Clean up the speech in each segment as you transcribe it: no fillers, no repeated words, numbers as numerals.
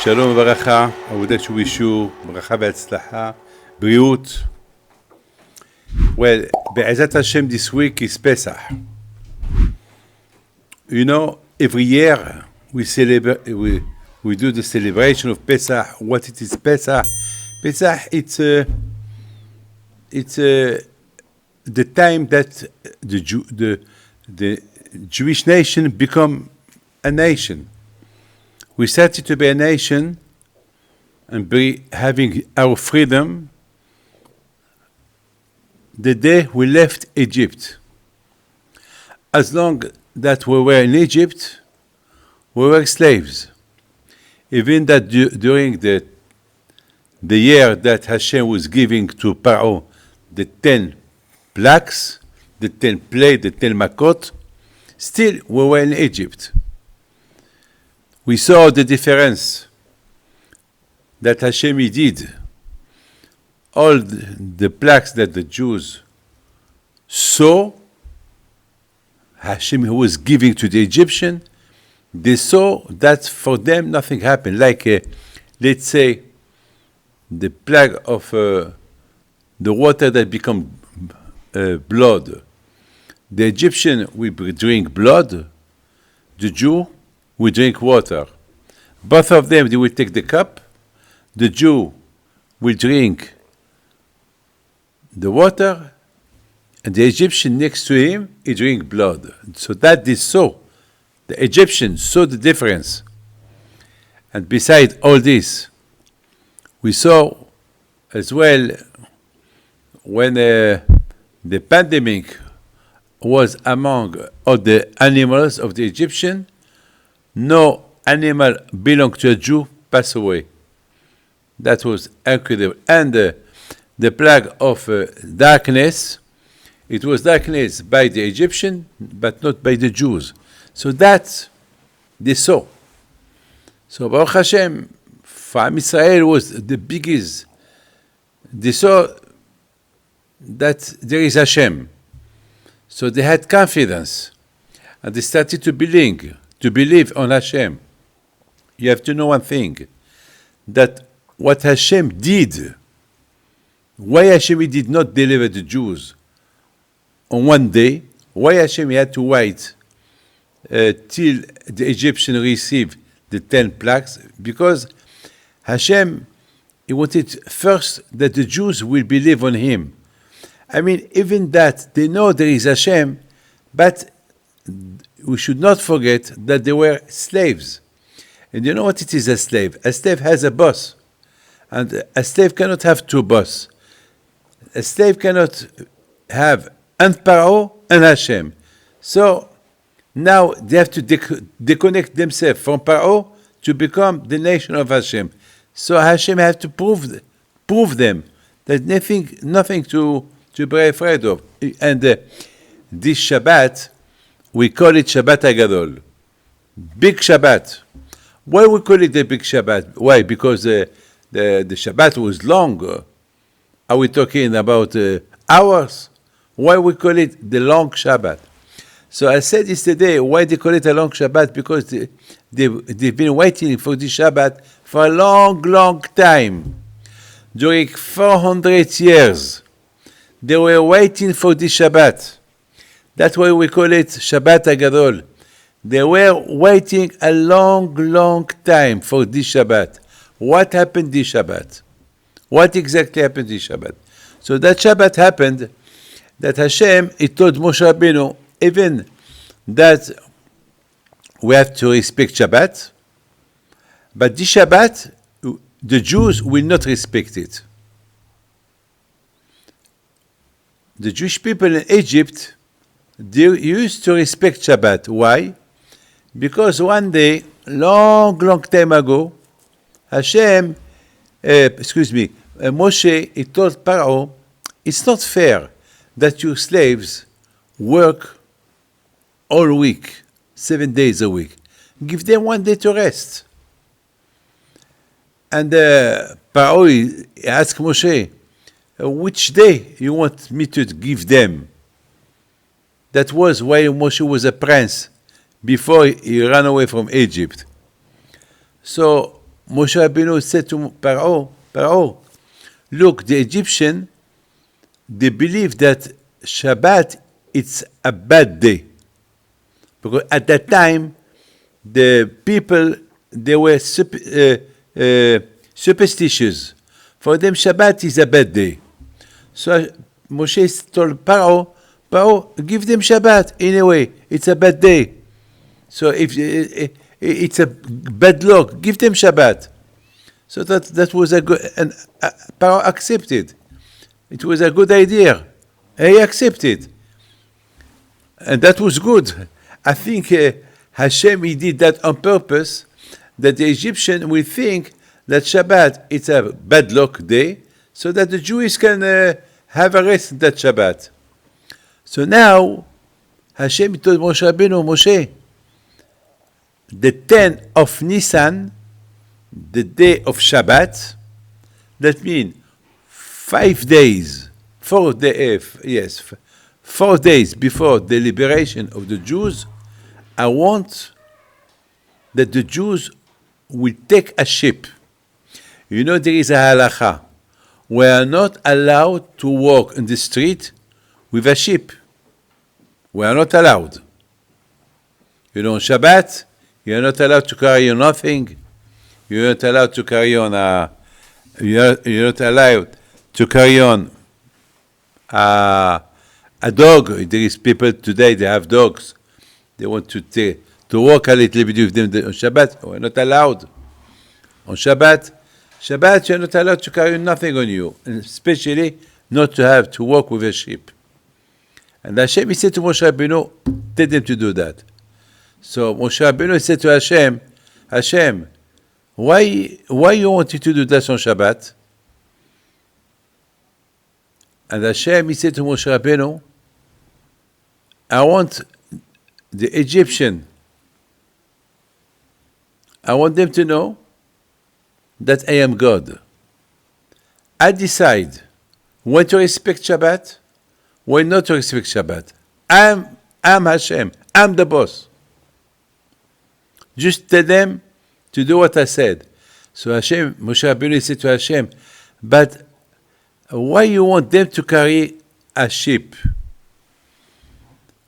שלום וברכה, עבודת שוב אישור, ברכה והצלחה, בריאות. Well, Be'ezat Hashem this week is Pesach. You know, every year we celebrate, we do the celebration of Pesach. What it is Pesach? Pesach, it's the time that the Jewish nation become a nation. We started to be a nation and be having our freedom the day we left Egypt. As long that we were in Egypt, we were slaves. Even that during the year that Hashem was giving to Paro the 10 plagues, the 10 plagues, the 10 makot, still we were in Egypt. We saw the difference that Hashem did. All the plagues that the Jews saw, Hashem was giving to the Egyptian, they saw that for them nothing happened. Like, let's say, the plague of the water that become blood. The Egyptian will drink blood, the Jew will drink water. Both of them, they will take the cup. The Jew will drink the water, and the Egyptian next to him, he drink blood. So that they saw. The Egyptians saw the difference. And beside all this, we saw as well when the pandemic was among all the animals of the Egyptian, no animal belonging to a Jew passed away. That was incredible. And the plague of darkness, it was darkness by the Egyptian, but not by the Jews. So that they saw. So Baruch Hashem, for Am Israel was the biggest. They saw that there is Hashem. So they had confidence. And they started to believe on Hashem. You have to know one thing, that what Hashem did, why Hashem did not deliver the Jews on one day, why Hashem had to wait till the Egyptians received the 10 plagues, because Hashem, he wanted first that the Jews will believe on him. I mean, even that, they know there is Hashem, but we should not forget that they were slaves. And you know what it is, a slave? A slave has a boss. And a slave cannot have two bosses. A slave cannot have and Paro and Hashem. So now they have to disconnect themselves from Paro to become the nation of Hashem. So Hashem has to prove them that nothing to be afraid of. And this Shabbat, we call it Shabbat HaGadol, Big Shabbat. Why we call it the Big Shabbat? Why? Because the Shabbat was long. Are we talking about hours? Why we call it the long Shabbat? So I said yesterday, why they call it a long Shabbat? Because they've been waiting for this Shabbat for a long, long time. During 400 years, they were waiting for this Shabbat. That's why we call it Shabbat HaGadol. They were waiting a long, long time for this Shabbat. What happened this Shabbat? What exactly happened this Shabbat? So that Shabbat happened that Hashem, he told Moshe Rabbeinu, even that we have to respect Shabbat, but this Shabbat, the Jews will not respect it. The Jewish people in Egypt, they used to respect Shabbat. Why? Because one day, long, long time ago, Moshe, he told Paro, it's not fair that your slaves work all week, 7 days a week. Give them 1 day to rest. And Paro asked Moshe, which day you want me to give them? That was why Moshe was a prince before he ran away from Egypt. So Moshe Rabbeinu said to Paro, look, the Egyptian, they believe that Shabbat it's a bad day. Because at that time, the people, they were superstitious. For them, Shabbat is a bad day. So Moshe told Paro, give them Shabbat. Anyway, it's a bad day. So if it's a bad luck, give them Shabbat. So that was a good, and Paro accepted. It was a good idea. He accepted. And that was good. I think Hashem, he did that on purpose, that the Egyptian will think that Shabbat, it's a bad luck day, so that the Jews can have a rest that Shabbat. So now, Hashem told Moshe Rabbeinu, Moshe, the 10th of Nisan, the day of Shabbat, that means 4 days before the liberation of the Jews, I want that the Jews will take a ship. You know, there is a halacha. We are not allowed to walk in the street with a ship. We are not allowed. You know, on Shabbat, you are not allowed to carry on nothing. You are not allowed to carry on you're not allowed to carry on a dog. There is people today, they have dogs. They want to walk a little bit with them on Shabbat. We're not allowed. On Shabbat, you're not allowed to carry nothing on you, and especially not to have to walk with a sheep. And Hashem, he said to Moshe Rabbeinu, tell them to do that. So Moshe Rabbeinu said to Hashem, why you wanted to do that on Shabbat? And Hashem, he said to Moshe Rabbeinu, I want the Egyptian, I want them to know that I am God. I decide when to respect Shabbat, when not to respect Shabbat. I'm Hashem. I'm the boss. Just tell them to do what I said. So Hashem, Moshe Rabbeinu said to Hashem, but why you want them to carry a sheep?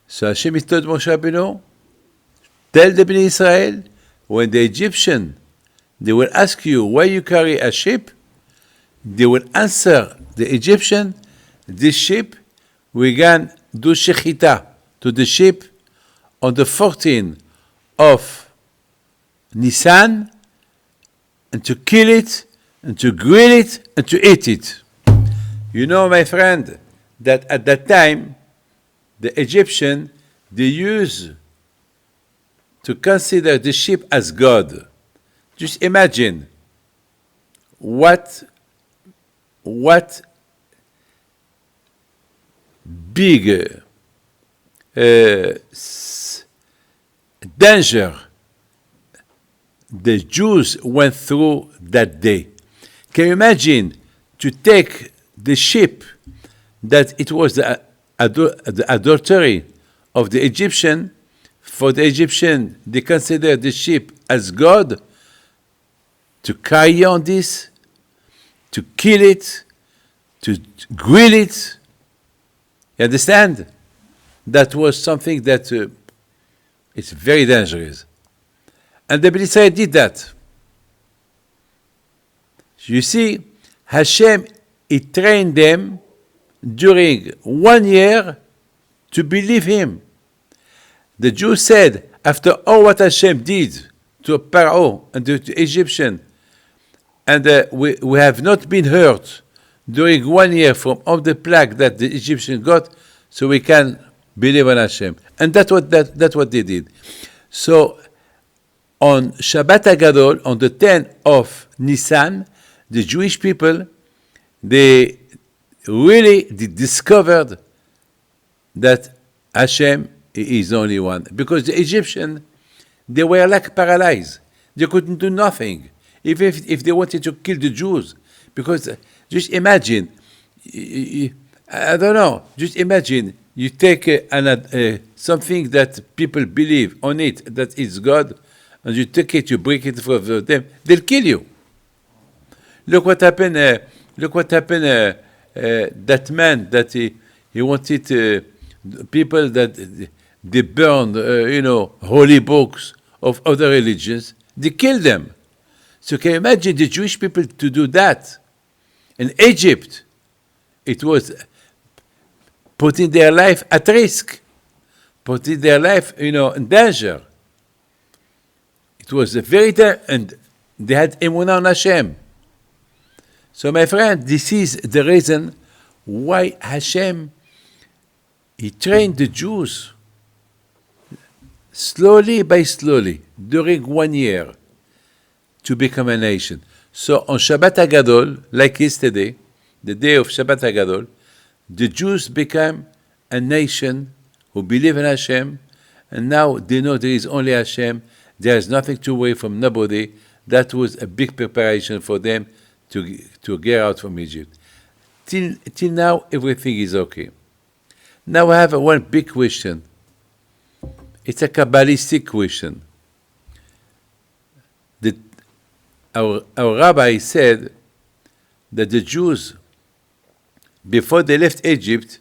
So Hashem told Moshe Rabbeinu, tell the Bnei Israel, when the Egyptian, they will ask you why you carry a sheep, they will answer the Egyptian, this sheep, we can do shechita to the sheep on the 14th of Nisan, and to kill it, and to grill it, and to eat it. You know, my friend, that at that time, the Egyptian, they used to consider the sheep as God. Just imagine what big danger the Jews went through that day. Can you imagine to take the sheep that it was the adultery of the Egyptian? For the Egyptian, they consider the sheep as God, to carry on this, to kill it, to grill it. You understand? That was something that is very dangerous. And the Bnei Israel did that. You see, Hashem, he trained them during 1 year to believe him. The Jews said, after all what Hashem did to Pharaoh and to the Egyptian, and we have not been hurt during 1 year from all the plague that the Egyptian got, so we can believe on Hashem. And that's what they did. So on Shabbat HaGadol, on the 10th of Nisan, the Jewish people, they discovered that Hashem is only one. Because the Egyptians, they were like paralyzed. They couldn't do nothing, even if they wanted to kill the Jews. Because just imagine, I don't know, just imagine you take something that people believe on it, that is God, and you take it, you break it for them, they'll kill you. Look what happened. That man that he wanted people that they burned, holy books of other religions. They killed them. So can you imagine the Jewish people to do that? In Egypt, it was putting their life at risk, putting their life, in danger. It was a very and they had emunah on Hashem. So, my friend, this is the reason why Hashem, he trained the Jews slowly by slowly during 1 year to become a nation. So on Shabbat HaGadol, like yesterday, the day of Shabbat HaGadol, the Jews became a nation who believe in Hashem, and now they know there is only Hashem. There is nothing to worry from nobody. That was a big preparation for them to get out from Egypt. Till now, everything is okay. Now I have one big question. It's a Kabbalistic question. Our rabbi said that the Jews, before they left Egypt,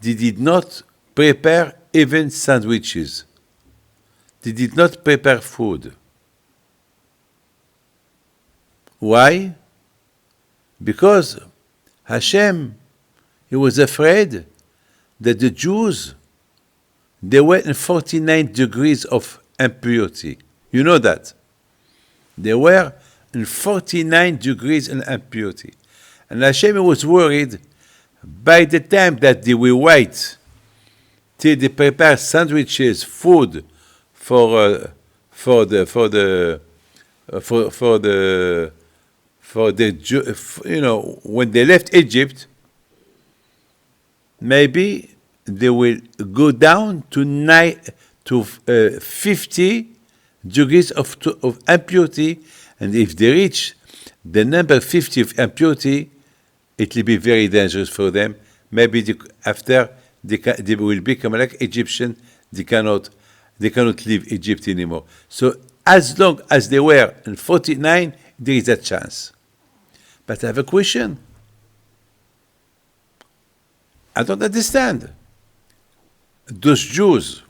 they did not prepare even sandwiches. They did not prepare food. Why? Because Hashem, he was afraid that the Jews, they were in 49 degrees of impurity. You know that. They were in 49 degrees in impurity. And Hashem was worried by the time that they will wait till they prepare sandwiches, food for when they left Egypt, maybe they will go down to 50 degrees of impurity, and if they reach the number 50 of impurity, it will be very dangerous for them. Maybe after they will become like Egyptian. They cannot leave Egypt anymore. So as long as they were in 49, there is a chance. But I have a question. I don't understand. Those Jews,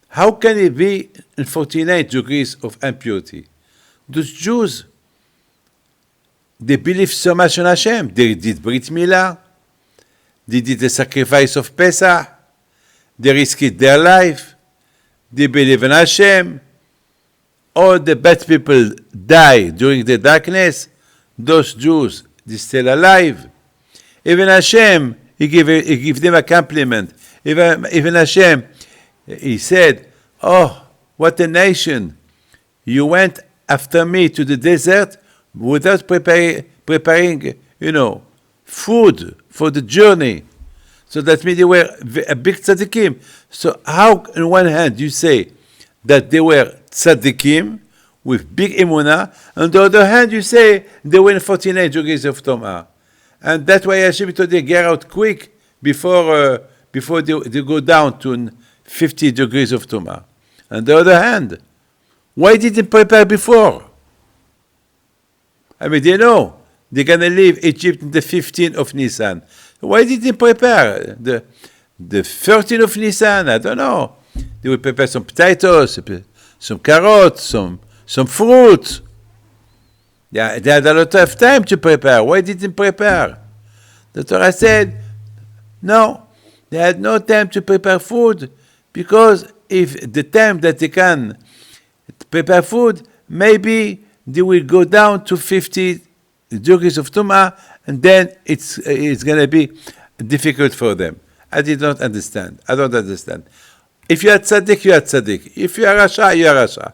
how can it be in 49 degrees of impurity? Those Jews, they believe so much in Hashem. They did Brit Milah. They did the sacrifice of Pesach. They risked their life. They believe in Hashem. All the bad people die during the darkness. Those Jews, they're still alive. Even Hashem, he give them a compliment. Even Hashem, he said, "Oh, what a nation! You went after me to the desert without preparing, food for the journey." So that means they were a big tzaddikim. So how, on one hand, you say that they were tzaddikim with big emunah, on the other hand, you say they were in 49 degrees of Tomah. And that's why Hashem told them, get out quick before they go down to 50 degrees of Tomah. On the other hand, why didn't they prepare before? I mean, they know they're going to leave Egypt on the 15th of Nisan. Why didn't they prepare? The 13th of Nisan, I don't know. They will prepare some potatoes, some carrots, some fruit. Yeah, they had a lot of time to prepare. Why didn't they prepare? The Torah said, no, they had no time to prepare food, because if the time that they can prepare food, maybe they will go down to 50 degrees of Tumah, and then it's going to be difficult for them. I did not understand. I don't understand. If you are tzaddik, you are tzaddik. If you are rasha, you are rasha.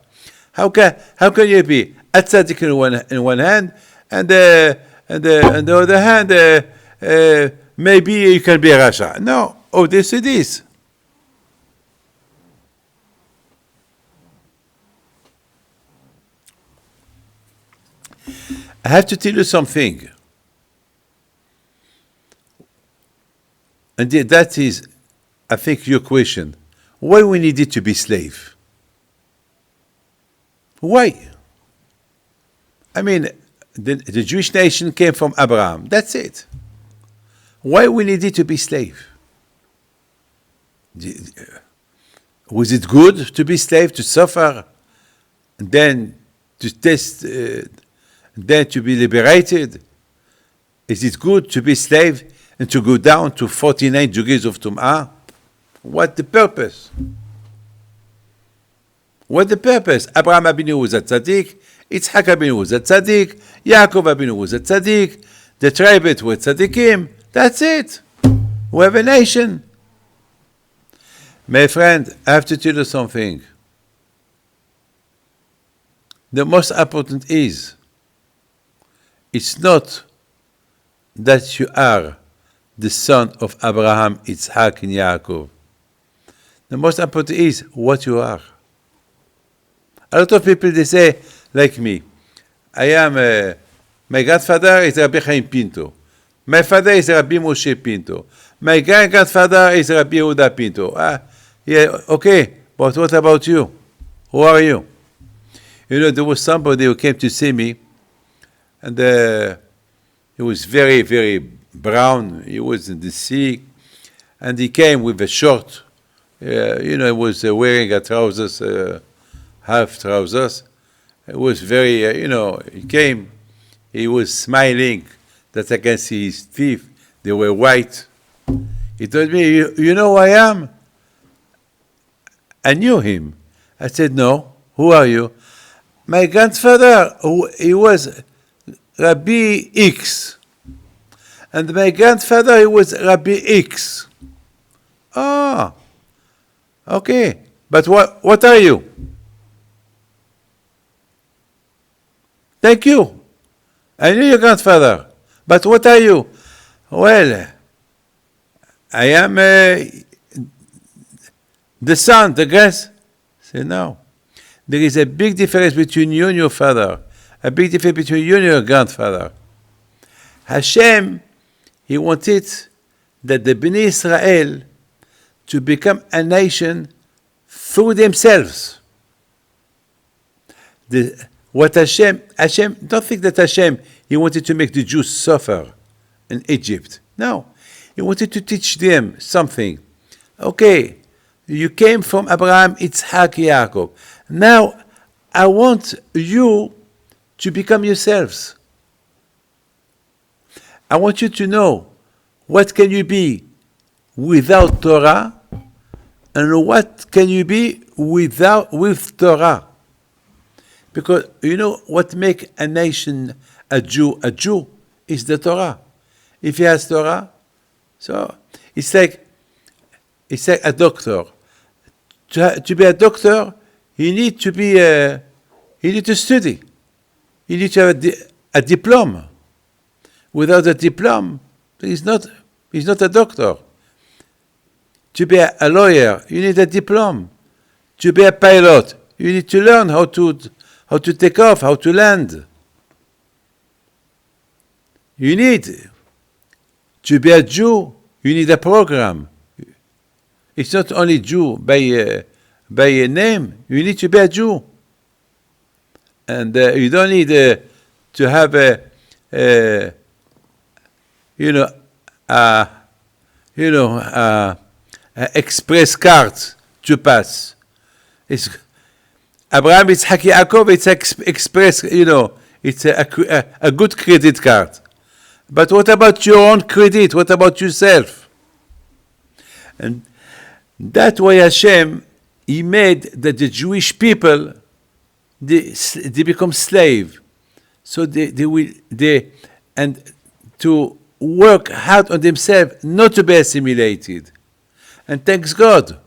How can you be a tzaddik in one hand, and on the other hand, maybe you can be a rasha? No. Oh, they say this. I have to tell you something. And that is, I think, your question. Why we needed to be slave? Why? I mean, the Jewish nation came from Abraham. That's it. Why we needed to be slave? Was it good to be slave, to suffer, and then to test, then to be liberated? Is it good to be slave and to go down to 49 degrees of Tum'ah? What the purpose? What the purpose? Abraham Abinu was a tzaddik, Yitzhak Abinu was a tzaddik, Yaakov Abinu was a tzaddik, the tribes were tzaddikim. That's it. We have a nation. My friend, I have to tell you something. The most important is, it's not that you are the son of Abraham, Yitzhak, and Yaakov. The most important is what you are. A lot of people, they say, like me, I am, my grandfather is Rabbi Chaim Pinto. My father is Rabbi Moshe Pinto. My grandfather is Rabbi Yehuda Pinto. Yeah, okay, but what about you? Who are you? You know, there was somebody who came to see me, and he was very, very brown. He was in the sea, and he came with a short. You know, he was wearing a trousers, half trousers. It was very, you know, he came, he was smiling, that I can see his teeth, they were white. He told me, you know who I am? I knew him. I said, no, who are you? My grandfather, he was Rabbi X. And my grandfather, he was Rabbi X. Ah, okay. But what are you? Thank you. I knew your grandfather. But what are you? Well, I am the son, the guest. Say no. There is a big difference between you and your father. A big difference between you and your grandfather. Hashem, he wanted that the Bnei Israel to become a nation through themselves. What Hashem, don't think that Hashem, he wanted to make the Jews suffer in Egypt. No, he wanted to teach them something. Okay, you came from Abraham, Yitzhak, Yaakov. Now, I want you to become yourselves. I want you to know what can you be without Torah and what can you be with Torah. Because you know what makes a nation a Jew is the Torah. If he has Torah, so it's like a doctor. To be a doctor, you need to be you need to study. You need to have a diploma. Without a diploma, he's not a doctor. To be a lawyer, you need a diploma. To be a pilot, you need to learn how to take off, how to land. You need to be a Jew, you need a program. It's not only Jew by a name, you need to be a Jew. And you don't need to have a express card to pass. It's Abraham, Yitzhak, Yaakov, it's express, it's a good credit card. But what about your own credit? What about yourself? And that's why Hashem, he made that the Jewish people, they become slave. So and to work hard on themselves, not to be assimilated. And thanks God,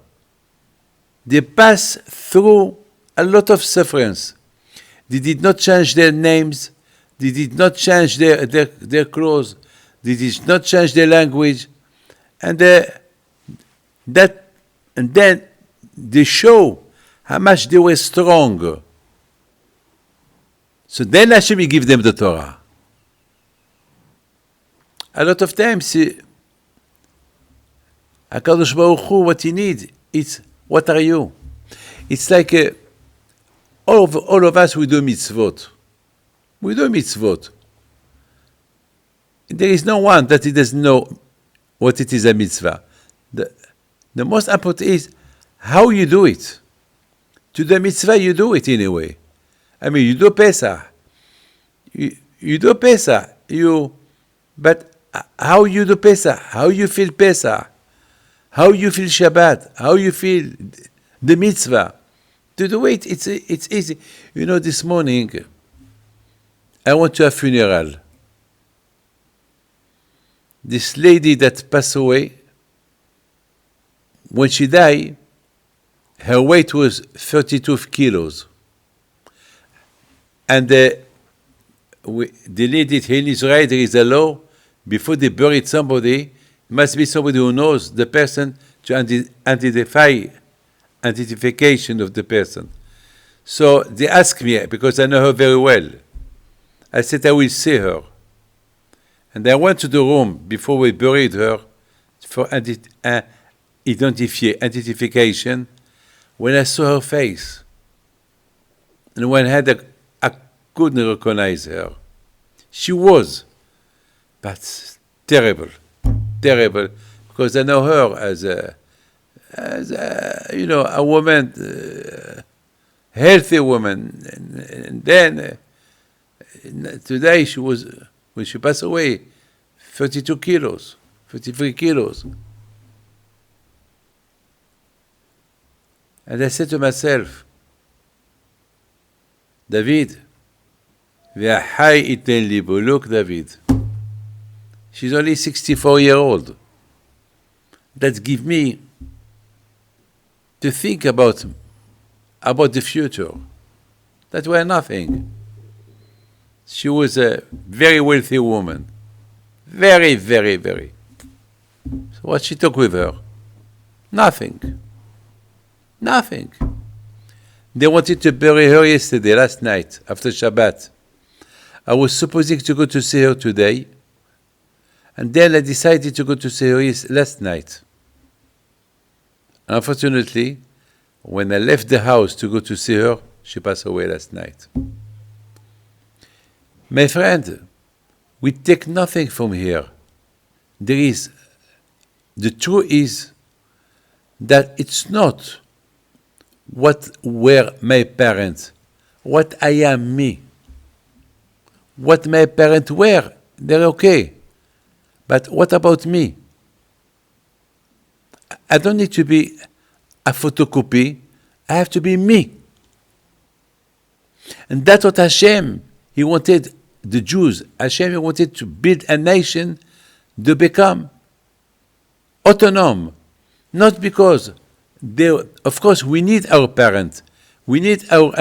they pass through a lot of sufferance. They did not change their names. They did not change their clothes. They did not change their language. And then they show how much they were strong. So then Hashem will give them the Torah. A lot of times, HaKadosh Baruch Hu, what he needs, it's what are you? It's like all of us, we do mitzvot. We do mitzvot. There is no one that he doesn't know what it is a mitzvah. The most important is how you do it. To the mitzvah, you do it anyway. I mean, you do Pesach. You do Pesach. But how you do Pesach? How you feel Pesach? How you feel Shabbat? How you feel the mitzvah? To do it, it's easy. You know, this morning, I went to a funeral. This lady that passed away, when she died, her weight was 32 kilos. And the lady here in Israel, there is a law, before they bury somebody, it must be somebody who knows the person to identification of the person. So they asked me, because I know her very well. I said, I will see her. And I went to the room before we buried her for identification. When I saw her face, and when I couldn't recognize her. She was, but terrible, because I know her as a woman, healthy woman, and then today she was, when she passed away, 32 kilos, 53 kilos. And I said to myself, David, look, David, she's only 64 years old. That gives me to think about the future. That were nothing. She was a very wealthy woman. Very, very, very. So what she took with her? Nothing. Nothing. They wanted to bury her yesterday, last night, after Shabbat. I was supposing to go to see her today, and then I decided to go to see her last night. Unfortunately, when I left the house to go to see her, she passed away last night. My friend, we take nothing from here. The truth is that it's not what were my parents, what I am me. What my parents were, they're okay. But what about me? I don't need to be a photocopy. I have to be me. And that's what Hashem, He wanted the Jews. Hashem, He wanted to build a nation to become autonomous. Not because of course, we need our parents. We need our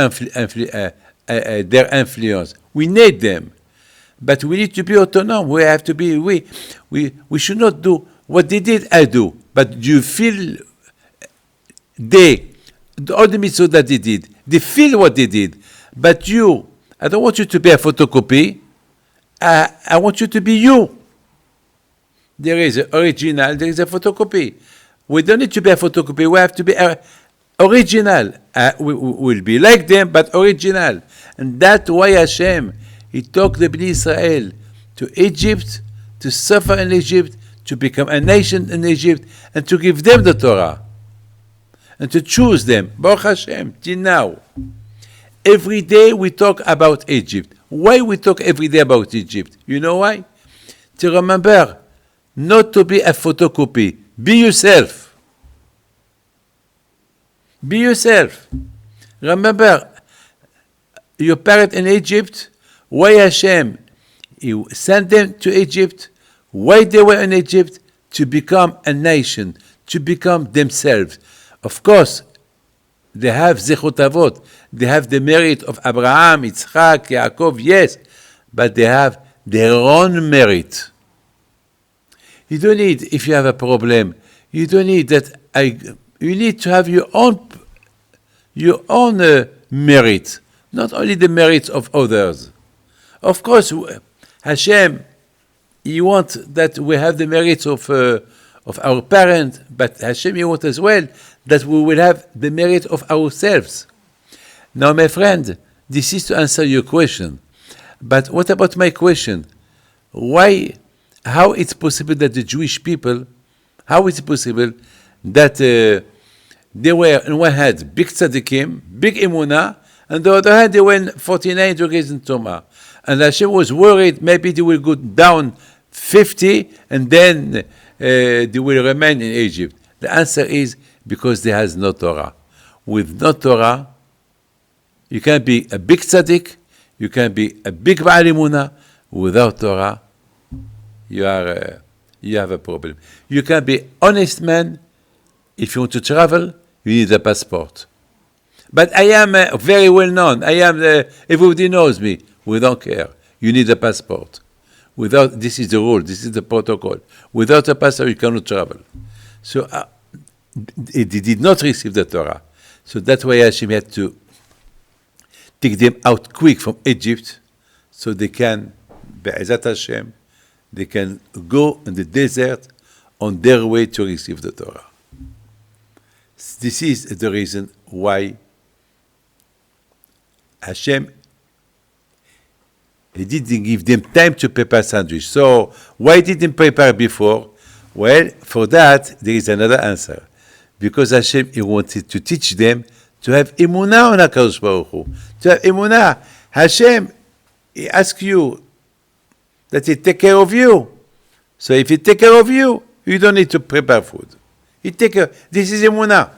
their influence. We need them. But we need to be autonomous. We have to be, we should not do what they did, I do. But you feel all the mitzvot that they did, they feel what they did. But you, I don't want you to be a photocopy. I want you to be you. There is an original, there is a photocopy. We don't need to be a photocopy. We have to be original. We will be like them, but original. And that's why Hashem, He took the Bnei Israel to Egypt, to suffer in Egypt, to become a nation in Egypt, and to give them the Torah. And to choose them. Baruch Hashem, till now. Every day we talk about Egypt. Why we talk every day about Egypt? You know why? To remember not to be a photocopy. Be yourself. Be yourself. Remember, your parents in Egypt, why Hashem, He sent them to Egypt, why they were in Egypt, to become a nation, to become themselves. Of course, they have Zechut Avot, they have the merit of Abraham, Yitzchak, Yaakov, yes, but they have their own merit. You don't need, if you have a problem, you don't need that. You need to have your own merit, not only the merits of others. Of course, Hashem, He wants that we have the merits of our parents, but Hashem, He wants as well that we will have the merit of ourselves. Now, my friend, this is to answer your question. But what about my question? Why, how it's possible that the Jewish people, how is it possible that they were, on one hand, big tzaddikim, big emunah, and on the other hand, they were 49 degrees in Tumah. And Hashem was worried maybe they will go down 50 and then they will remain in Egypt. The answer is because there has no Torah. With no Torah, you can be a big tzaddik, you can be a big Ba'al Emunah. Without Torah, you have a problem. You can be honest man. If you want to travel, you need a passport. But I am very well known. Everybody knows me. We don't care. You need a passport. This is the rule. This is the protocol. Without a passport, you cannot travel. So they did not receive the Torah. So that's why Hashem had to take them out quick from Egypt, so they can, Be'ezat Hashem, they can go in the desert on their way to receive the Torah. This is the reason why Hashem, he didn't give them time to prepare sandwich. So why didn't prepare before? Well, for that, there is another answer. Because Hashem, he wanted to teach them to have emunah on HaKadosh Baruch Hu. To have emunah. Hashem, he asks you that he take care of you. So if he take care of you, you don't need to prepare food. He take care. This is emunah.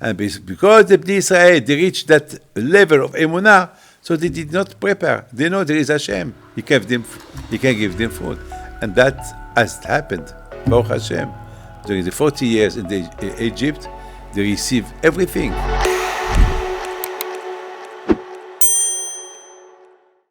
And because the Bnei Israel, they reached that level of emunah, so they did not prepare. They know there is Hashem. He can give them food. And that has happened. Baruch Hashem. During the 40 years in Egypt, they received everything.